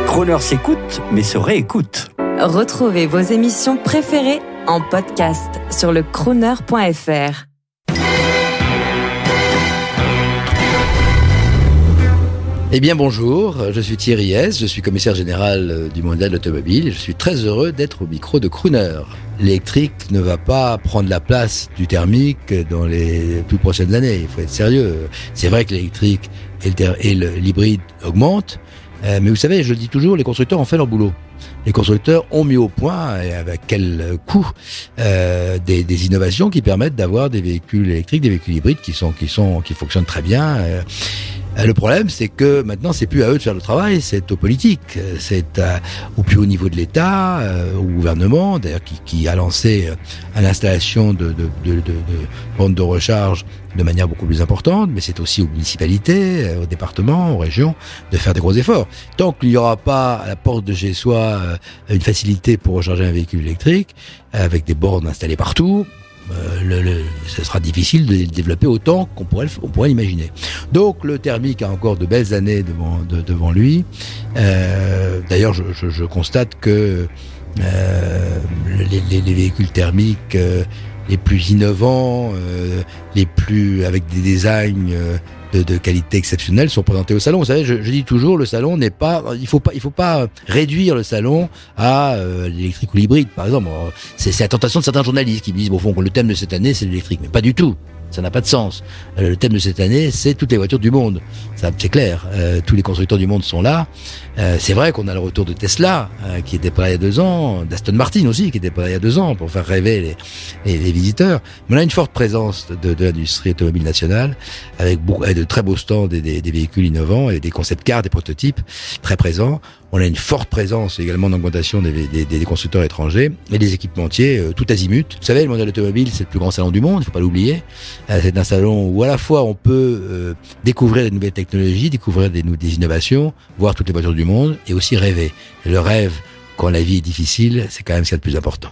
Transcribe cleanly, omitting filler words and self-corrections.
Crooner s'écoute, mais se réécoute. Retrouvez vos émissions préférées en podcast sur le crooner.fr. Eh bien bonjour, je suis Thierry Hesse, je suis commissaire général du Mondial de l'Automobile et je suis très heureux d'être au micro de Crooner. L'électrique ne va pas prendre la place du thermique dans les plus prochaines années, il faut être sérieux. C'est vrai que l'électrique et l'hybride augmentent, mais vous savez, je le dis toujours, les constructeurs ont fait leur boulot. Les constructeurs ont mis au point, et avec quel coût, des innovations qui permettent d'avoir des véhicules électriques, des véhicules hybrides qui fonctionnent très bien. Le problème, c'est que maintenant, c'est plus à eux de faire le travail, c'est aux politiques, c'est au plus haut niveau de l'État, au gouvernement, d'ailleurs, qui a lancé l'installation de bornes de recharge de manière beaucoup plus importante, mais c'est aussi aux municipalités, aux départements, aux régions, de faire des gros efforts. Tant qu'il n'y aura pas à la porte de chez soi une facilité pour recharger un véhicule électrique, avec des bornes installées partout, ce sera difficile de développer autant qu'on pourrait l'imaginer. Donc le thermique a encore de belles années devant lui. D'ailleurs, je constate que les véhicules thermiques les plus innovants, avec des designs de qualité exceptionnelle sont présentés au salon. Vous savez, je dis toujours, le salon n'est pas, il faut pas réduire le salon à l'électrique ou l'hybride, par exemple. C'est la tentation de certains journalistes qui me disent, bon, au fond, le thème de cette année, c'est l'électrique, mais pas du tout. Ça n'a pas de sens. Le thème de cette année, c'est toutes les voitures du monde. Ça, c'est clair. Tous les constructeurs du monde sont là. C'est vrai qu'on a le retour de Tesla, qui était pas là il y a 2 ans, d'Aston Martin aussi, qui était pas là il y a 2 ans, pour faire rêver les visiteurs. Mais on a une forte présence de l'industrie automobile nationale, avec de très beaux stands des véhicules innovants et des concept cars, des prototypes très présents. On a une forte présence également d'augmentation des constructeurs étrangers et des équipementiers tout azimut. Vous savez, le Mondial automobile, c'est le plus grand salon du monde, il faut pas l'oublier. C'est un salon où à la fois on peut découvrir des nouvelles technologies, découvrir des innovations, voir toutes les voitures du monde et aussi rêver. Et le rêve, quand la vie est difficile, c'est quand même ce qu'il y a de plus important.